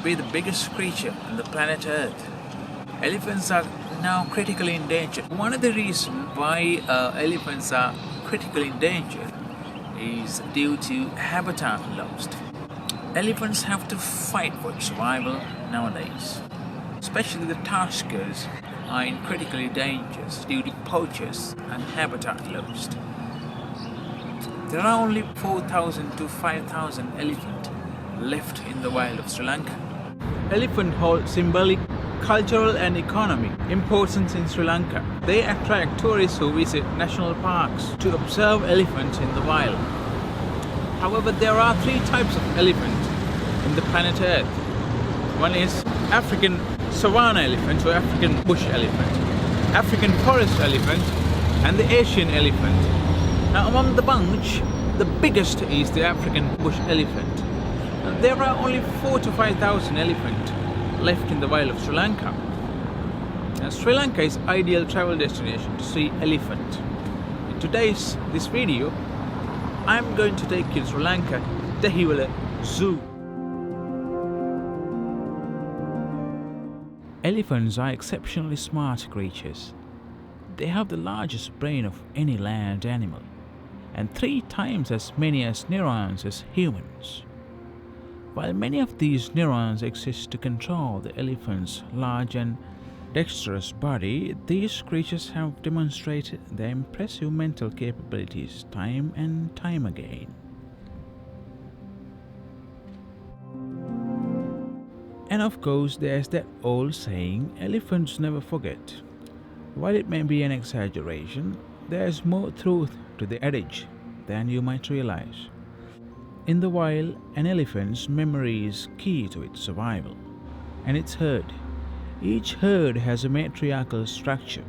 be the biggest creature on the planet Earth. Elephants are now critically endangered. One of the reasons why elephants are critically endangered is due to habitat loss. Elephants have to fight for survival nowadays. Especially the tuskers are in critically dangerous due to poachers and habitat loss. There are only 4,000 to 5,000 elephants left in the wild of Sri Lanka. Elephants hold symbolic, cultural and economic importance in Sri Lanka. They attract tourists who visit national parks to observe elephants in the wild. However, there are three types of elephant in the planet Earth. One is African savanna elephant or African bush elephant, African forest elephant and the Asian elephant. Now among the bunch, the biggest is the African bush elephant. There are only 4,000 to 5,000 elephants left in the wild of Sri Lanka. Now, Sri Lanka is ideal travel destination to see elephant. In today's this video, I'm going to take you to Sri Lanka, Dehiwala Zoo. Elephants are exceptionally smart creatures. They have the largest brain of any land animal and 3 times as many as neurons as humans. While many of these neurons exist to control the elephant's large and dexterous body, these creatures have demonstrated their impressive mental capabilities time and time again. And of course, there's that old saying, elephants never forget. While it may be an exaggeration, there's more truth to the adage than you might realize. In the wild, an elephant's memory is key to its survival, and its herd. Each herd has a matriarchal structure,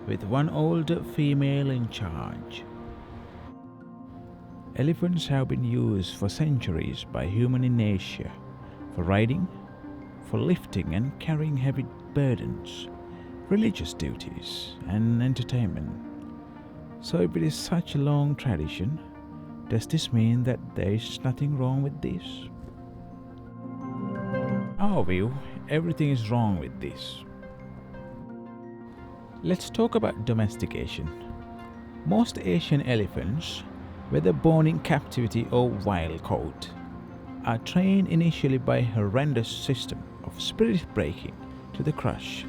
with one older female in charge. Elephants have been used for centuries by humans in Asia, for riding, for lifting and carrying heavy burdens, religious duties, and entertainment. So if it is such a long tradition, does this mean that there is nothing wrong with this? Our view, everything is wrong with this. Let's talk about domestication. Most Asian elephants, whether born in captivity or wild caught, are trained initially by a horrendous system of spirit breaking to the crush.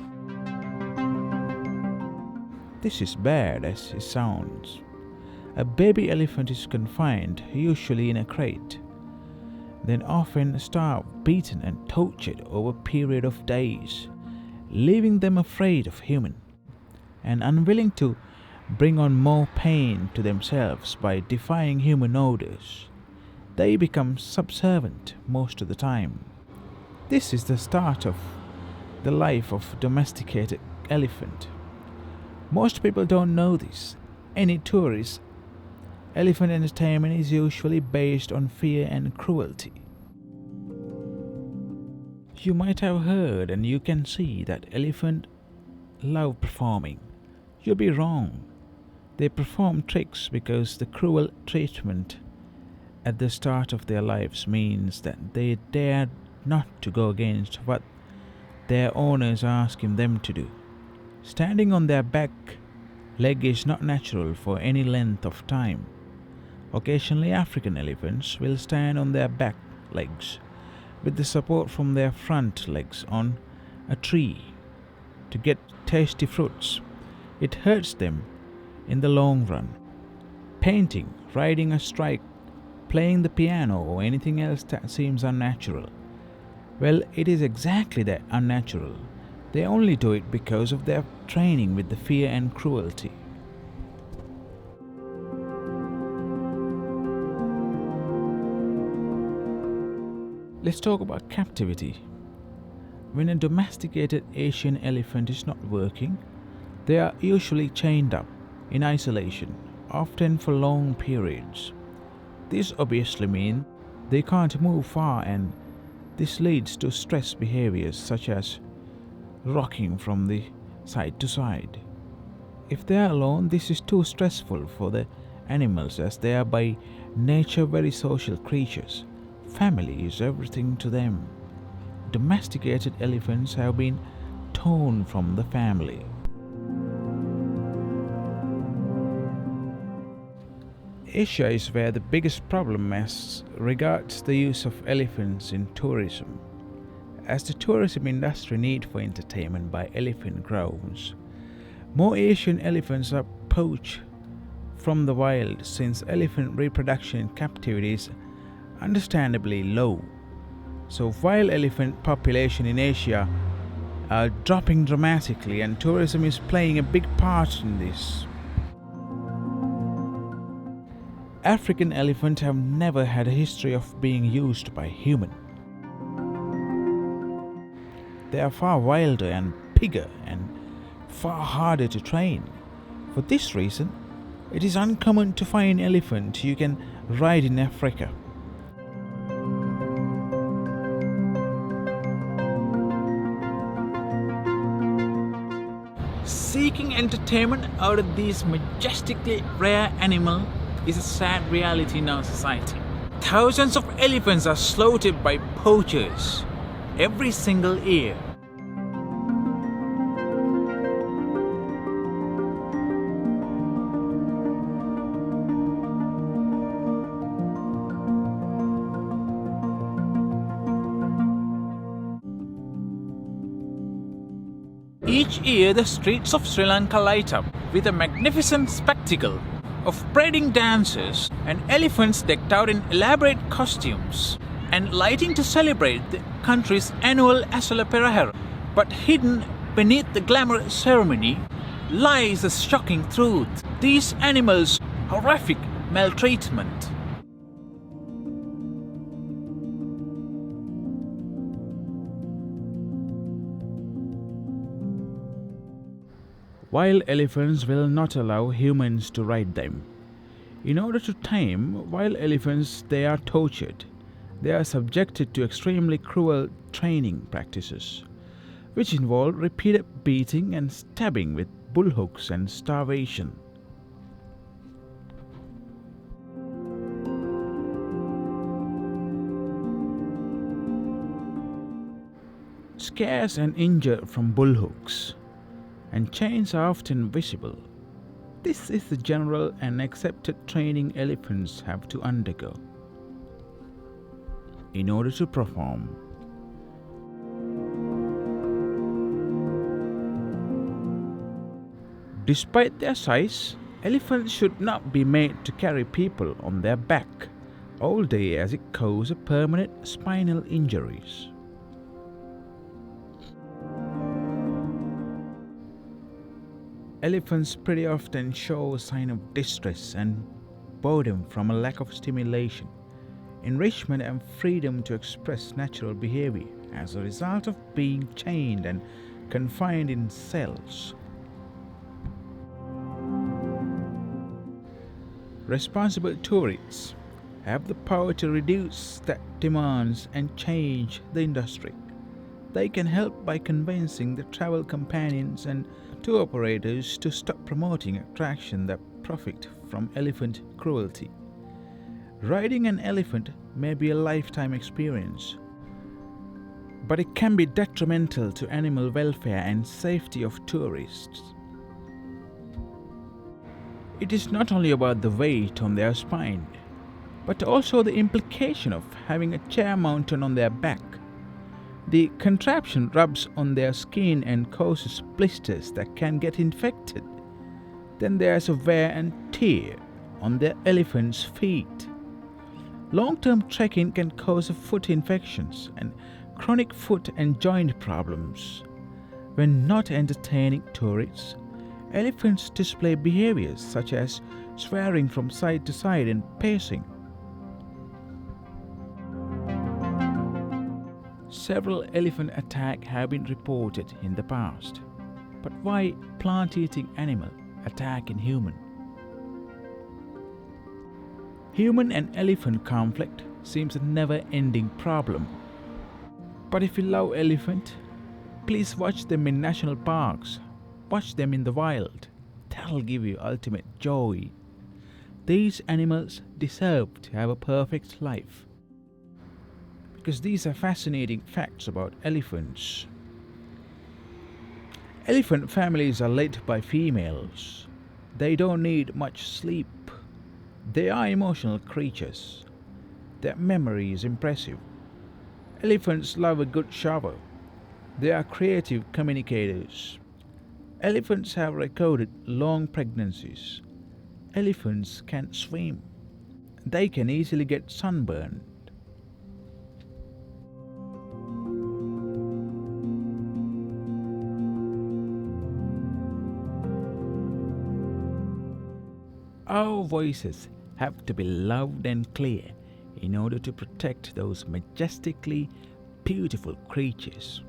This is bad as it sounds. A baby elephant is confined, usually in a crate, then often starved, beaten and tortured over a period of days, leaving them afraid of humans and unwilling to bring on more pain to themselves by defying human orders. They become subservient most of the time. This is the start of the life of a domesticated elephant. Most people don't know this. Any tourist elephant entertainment is usually based on fear and cruelty. You might have heard and you can see that elephants love performing. You'll be wrong. They perform tricks because the cruel treatment at the start of their lives means that they dare not to go against what their owners are asking them to do. Standing on their back leg is not natural for any length of time. Occasionally, African elephants will stand on their back legs with the support from their front legs on a tree to get tasty fruits. It hurts them in the long run. Painting, riding a strike, playing the piano or anything else that seems unnatural. Well, it is exactly that, unnatural. They only do it because of their training with the fear and cruelty. Let's talk about captivity. When a domesticated Asian elephant is not working, they are usually chained up in isolation, often for long periods. This obviously means they can't move far, and this leads to stress behaviors such as rocking from the side to side. If they are alone, this is too stressful for the animals, as they are by nature very social creatures. Family is everything to them. domesticated elephants have been torn from the family. Asia is where the biggest problem as regards the use of elephants in tourism. As the tourism industry need for entertainment by elephant grows, more Asian elephants are poached from the wild since elephant reproduction in captivity is understandably low. So wild elephant population in Asia are dropping dramatically and tourism is playing a big part in this. African elephants have never had a history of being used by humans. They are far wilder and bigger and far harder to train. For this reason, it is uncommon to find elephant you can ride in Africa. Seeking entertainment out of these majestically rare animals is a sad reality in our society. Thousands of elephants are slaughtered by poachers every single year. Each year, the streets of Sri Lanka light up with a magnificent spectacle of parading dancers and elephants decked out in elaborate costumes and lighting to celebrate the country's annual Asala Perahera. But hidden beneath the glamorous ceremony lies the shocking truth: these animals' horrific maltreatment. Wild elephants will not allow humans to ride them. In order to tame wild elephants, they are tortured. They are subjected to extremely cruel training practices, which involve repeated beating and stabbing with bullhooks and starvation. Scares and injured from bullhooks and chains are often visible. This is the general and accepted training elephants have to undergo in order to perform. Despite their size, elephants should not be made to carry people on their back all day as it causes permanent spinal injuries. Elephants pretty often show a sign of distress and boredom from a lack of stimulation, enrichment and freedom to express natural behavior as a result of being chained and confined in cells. Responsible tourists have the power to reduce that demands and change the industry. They can help by convincing the travel companions and tour operators to stop promoting attractions that profit from elephant cruelty. Riding an elephant may be a lifetime experience, but it can be detrimental to animal welfare and safety of tourists. It is not only about the weight on their spine, but also the implication of having a chair mounted on their back. The contraption rubs on their skin and causes blisters that can get infected. Then there's a wear and tear on the elephant's feet. Long-term trekking can cause foot infections and chronic foot and joint problems. When not entertaining tourists, elephants display behaviors such as swearing from side to side and pacing. Several elephant attacks have been reported in the past. But why plant-eating animal attack in human? Human and elephant conflict seems a never-ending problem. But if you love elephant, please watch them in national parks. Watch them in the wild. That'll give you ultimate joy. These animals deserve to have a perfect life. because these are fascinating facts about elephants. Elephant families are led by females. They don't need much sleep. They are emotional creatures. Their memory is impressive. Elephants love a good shower. They are creative communicators. Elephants have recorded long pregnancies. Elephants can swim. They can easily get sunburned. Our voices have to be loud and clear in order to protect those majestically beautiful creatures.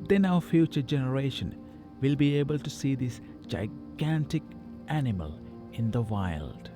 Then our future generation will be able to see this gigantic animal in the wild.